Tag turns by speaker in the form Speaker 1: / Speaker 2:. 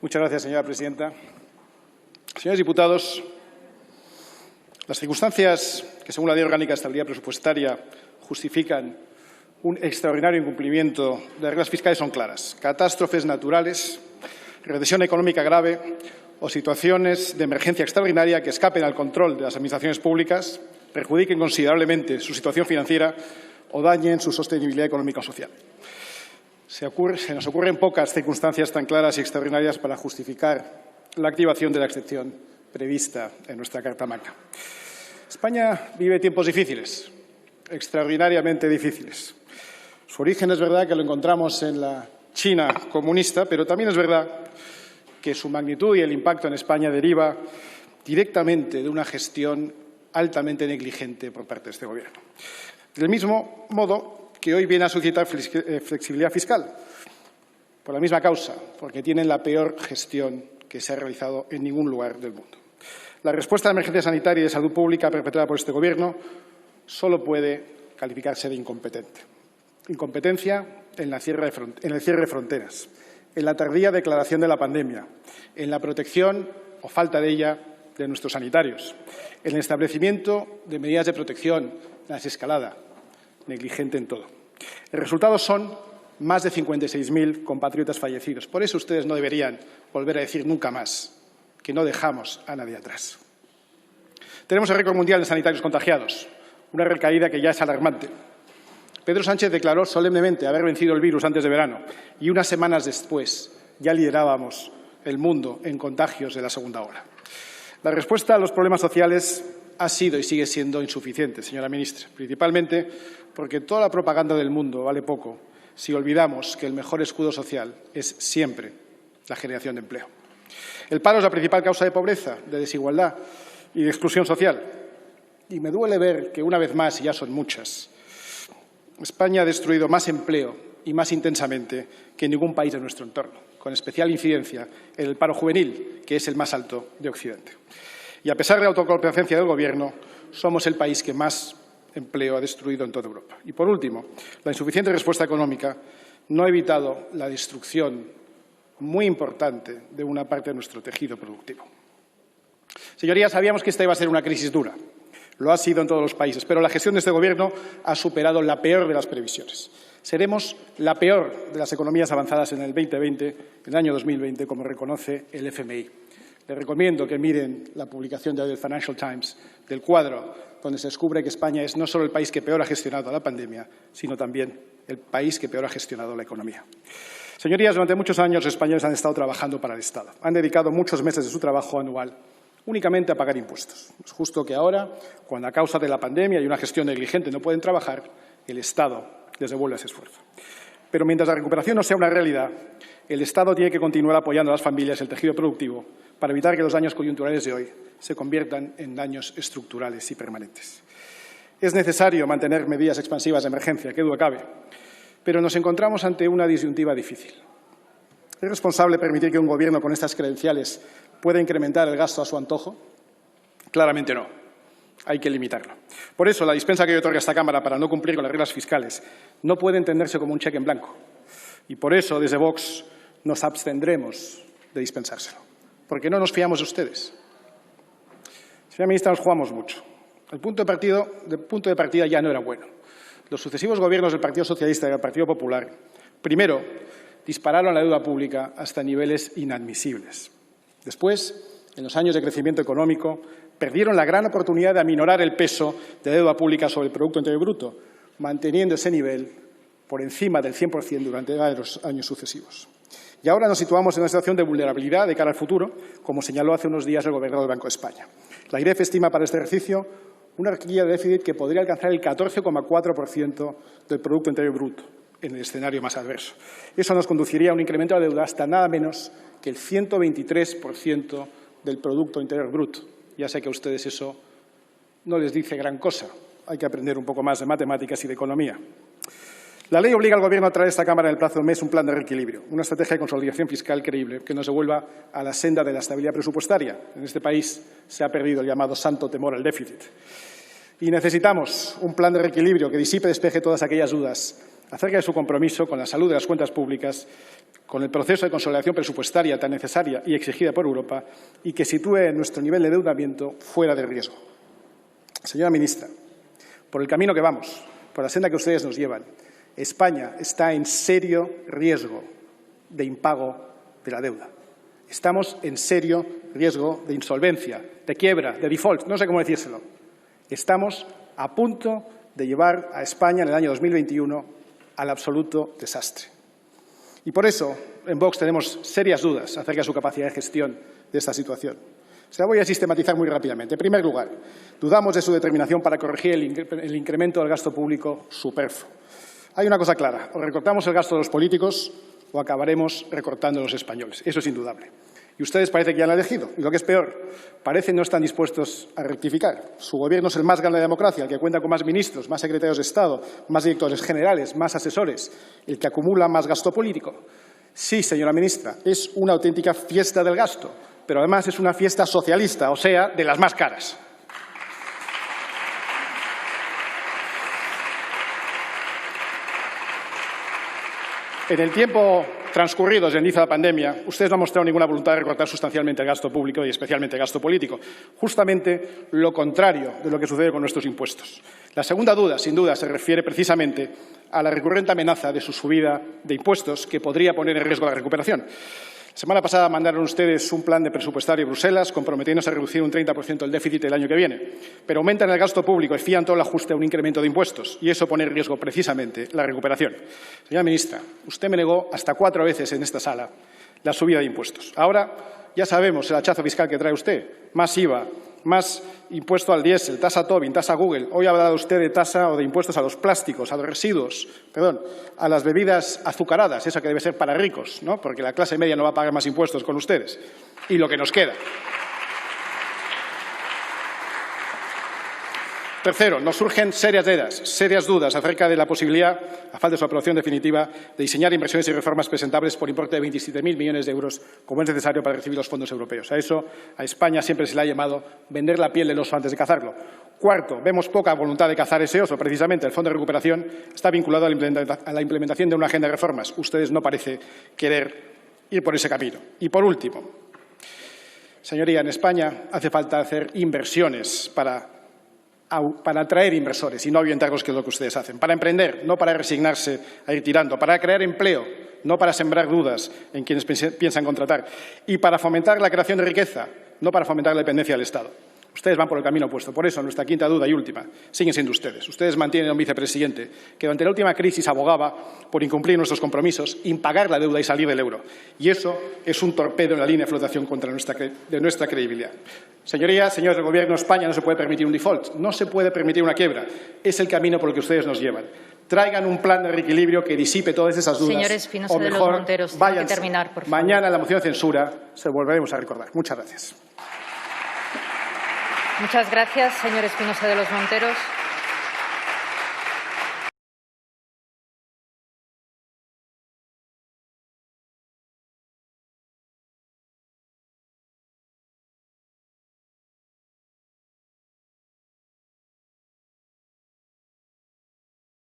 Speaker 1: Muchas gracias, señora presidenta. Señores diputados, las circunstancias que, según la Ley Orgánica de Estabilidad Presupuestaria, justifican un extraordinario incumplimiento de las reglas fiscales son claras. Catástrofes naturales, recesión económica grave o situaciones de emergencia extraordinaria que escapen al control de las administraciones públicas, perjudiquen considerablemente su situación financiera o dañen su sostenibilidad económica o social. Se nos ocurren pocas circunstancias tan claras y extraordinarias para justificar la activación de la excepción prevista en nuestra Carta Magna. España vive tiempos difíciles, extraordinariamente difíciles. Su origen es verdad que lo encontramos en la China comunista, pero también es verdad que su magnitud y el impacto en España deriva directamente de una gestión altamente negligente por parte de este Gobierno. Del mismo modo que hoy viene a suscitar flexibilidad fiscal, por la misma causa, porque tienen la peor gestión que se ha realizado en ningún lugar del mundo. La respuesta a la emergencia sanitaria y de salud pública perpetrada por este Gobierno solo puede calificarse de incompetente. Incompetencia en el cierre de fronteras, en la tardía declaración de la pandemia, en la protección o falta de ella de nuestros sanitarios, en el establecimiento de medidas de protección, la desescalada, negligente en todo. El resultado son más de 56.000 compatriotas fallecidos. Por eso ustedes no deberían volver a decir nunca más que no dejamos a nadie atrás. Tenemos el récord mundial de sanitarios contagiados, una recaída que ya es alarmante. Pedro Sánchez declaró solemnemente haber vencido el virus antes de verano y unas semanas después ya liderábamos el mundo en contagios de la segunda ola. La respuesta a los problemas sociales ha sido y sigue siendo insuficiente, señora ministra, principalmente porque toda la propaganda del mundo vale poco si olvidamos que el mejor escudo social es siempre la generación de empleo. El paro es la principal causa de pobreza, de desigualdad y de exclusión social. Y me duele ver que, una vez más, y ya son muchas, España ha destruido más empleo y más intensamente que ningún país de nuestro entorno, con especial incidencia en el paro juvenil, que es el más alto de Occidente. Y a pesar de la autocomplacencia del Gobierno, somos el país que más empleo ha destruido en toda Europa. Y, por último, la insuficiente respuesta económica no ha evitado la destrucción muy importante de una parte de nuestro tejido productivo. Señorías, sabíamos que esta iba a ser una crisis dura. Lo ha sido en todos los países, pero la gestión de este Gobierno ha superado la peor de las previsiones. Seremos la peor de las economías avanzadas en el 2020, en el año 2020, como reconoce el FMI. Les recomiendo que miren la publicación de hoy del Financial Times del cuadro, donde se descubre que España es no solo el país que peor ha gestionado la pandemia, sino también el país que peor ha gestionado la economía. Señorías, durante muchos años los españoles han estado trabajando para el Estado. Han dedicado muchos meses de su trabajo anual únicamente a pagar impuestos. Es justo que ahora, cuando a causa de la pandemia y una gestión negligente no pueden trabajar, el Estado les devuelve ese esfuerzo. Pero mientras la recuperación no sea una realidad, el Estado tiene que continuar apoyando a las familias y el tejido productivo para evitar que los daños coyunturales de hoy se conviertan en daños estructurales y permanentes. Es necesario mantener medidas expansivas de emergencia, qué duda cabe, pero nos encontramos ante una disyuntiva difícil. ¿Es responsable permitir que un Gobierno con estas credenciales pueda incrementar el gasto a su antojo? Claramente no. Hay que limitarlo. Por eso, la dispensa que hoy otorga esta Cámara para no cumplir con las reglas fiscales no puede entenderse como un cheque en blanco. Y por eso, desde Vox, nos abstendremos de dispensárselo, porque no nos fiamos de ustedes. Señora ministra, nos jugamos mucho. El punto de partida ya no era bueno. Los sucesivos gobiernos del Partido Socialista y del Partido Popular, primero, dispararon la deuda pública hasta niveles inadmisibles. Después, en los años de crecimiento económico, perdieron la gran oportunidad de aminorar el peso de deuda pública sobre el Producto Interior Bruto, manteniendo ese nivel por encima del 100% durante los años sucesivos. Y ahora nos situamos en una situación de vulnerabilidad de cara al futuro, como señaló hace unos días el gobernador del Banco de España. La IREF estima para este ejercicio una horquilla de déficit que podría alcanzar el 14,4% del Producto Interior Bruto en el escenario más adverso. Eso nos conduciría a un incremento de la deuda hasta nada menos que el 123% del Producto Interior Bruto. Ya sé que a ustedes eso no les dice gran cosa. Hay que aprender un poco más de matemáticas y de economía. La ley obliga al Gobierno a traer a esta Cámara en el plazo de un mes un plan de reequilibrio, una estrategia de consolidación fiscal creíble que nos devuelva a la senda de la estabilidad presupuestaria. En este país se ha perdido el llamado santo temor al déficit. Y necesitamos un plan de reequilibrio que disipe y despeje todas aquellas dudas acerca de su compromiso con la salud de las cuentas públicas, con el proceso de consolidación presupuestaria tan necesaria y exigida por Europa y que sitúe nuestro nivel de endeudamiento fuera de riesgo. Señora ministra, por el camino que vamos, por la senda que ustedes nos llevan, España está en serio riesgo de impago de la deuda. Estamos en serio riesgo de insolvencia, de quiebra, de default, no sé cómo decírselo. Estamos a punto de llevar a España en el año 2021 al absoluto desastre. Y por eso, en Vox tenemos serias dudas acerca de su capacidad de gestión de esta situación. Se la voy a sistematizar muy rápidamente. En primer lugar, dudamos de su determinación para corregir el incremento del gasto público superfluo. Hay una cosa clara, o recortamos el gasto de los políticos o acabaremos recortando a los españoles. Eso es indudable. Y ustedes parece que ya lo han elegido. Y lo que es peor, parece no están dispuestos a rectificar. Su gobierno es el más grande de la democracia, el que cuenta con más ministros, más secretarios de Estado, más directores generales, más asesores, el que acumula más gasto político. Sí, señora ministra, es una auténtica fiesta del gasto, pero además es una fiesta socialista, o sea, de las más caras. En el tiempo transcurrido desde el inicio de la pandemia, ustedes no han mostrado ninguna voluntad de recortar sustancialmente el gasto público y especialmente el gasto político. Justamente lo contrario de lo que sucede con nuestros impuestos. La segunda duda, sin duda, se refiere precisamente a la recurrente amenaza de su subida de impuestos que podría poner en riesgo la recuperación. La semana pasada mandaron ustedes un plan de presupuestario a Bruselas comprometiéndose a reducir un 30% el déficit el año que viene, pero aumentan el gasto público y fían todo el ajuste a un incremento de impuestos y eso pone en riesgo precisamente la recuperación. Señora ministra, usted me negó hasta 4 veces en esta sala la subida de impuestos. Ahora ya sabemos el hachazo fiscal que trae usted, más IVA, más impuesto al diésel, tasa Tobin, tasa Google. Hoy ha hablado usted de tasa o de impuestos a los plásticos, a los residuos, a las bebidas azucaradas, esa que debe ser para ricos, ¿no? Porque la clase media no va a pagar más impuestos con ustedes. Y lo que nos queda. Tercero, nos surgen serias dudas acerca de la posibilidad, a falta de su aprobación definitiva, de diseñar inversiones y reformas presentables por importe de 27.000 millones de euros, como es necesario para recibir los fondos europeos. A eso, a España siempre se le ha llamado vender la piel del oso antes de cazarlo. Cuarto, vemos poca voluntad de cazar ese oso. Precisamente, el Fondo de Recuperación está vinculado a la implementación de una agenda de reformas. Ustedes no parecen querer ir por ese camino. Y, por último, señoría, en España hace falta hacer inversiones para atraer inversores y no ahuyentarlos, que es lo que ustedes hacen. Para emprender, no para resignarse a ir tirando. Para crear empleo, no para sembrar dudas en quienes piensan contratar. Y para fomentar la creación de riqueza, no para fomentar la dependencia del Estado. Ustedes van por el camino opuesto. Por eso, nuestra quinta duda y última, siguen siendo ustedes. Ustedes mantienen a un vicepresidente que durante la última crisis abogaba por incumplir nuestros compromisos, impagar la deuda y salir del euro. Y eso es un torpedo en la línea de flotación de nuestra credibilidad. Señorías, señores del Gobierno, España no se puede permitir un default, no se puede permitir una quiebra. Es el camino por el que ustedes nos llevan. Traigan un plan de reequilibrio que disipe todas esas dudas.
Speaker 2: Señor Espinosa
Speaker 1: o mejor,
Speaker 2: de los Monteros, tiene que terminar, por favor.
Speaker 1: Mañana en la moción de censura se lo volveremos a recordar. Muchas gracias.
Speaker 2: Muchas gracias, señor Espinosa de los Monteros.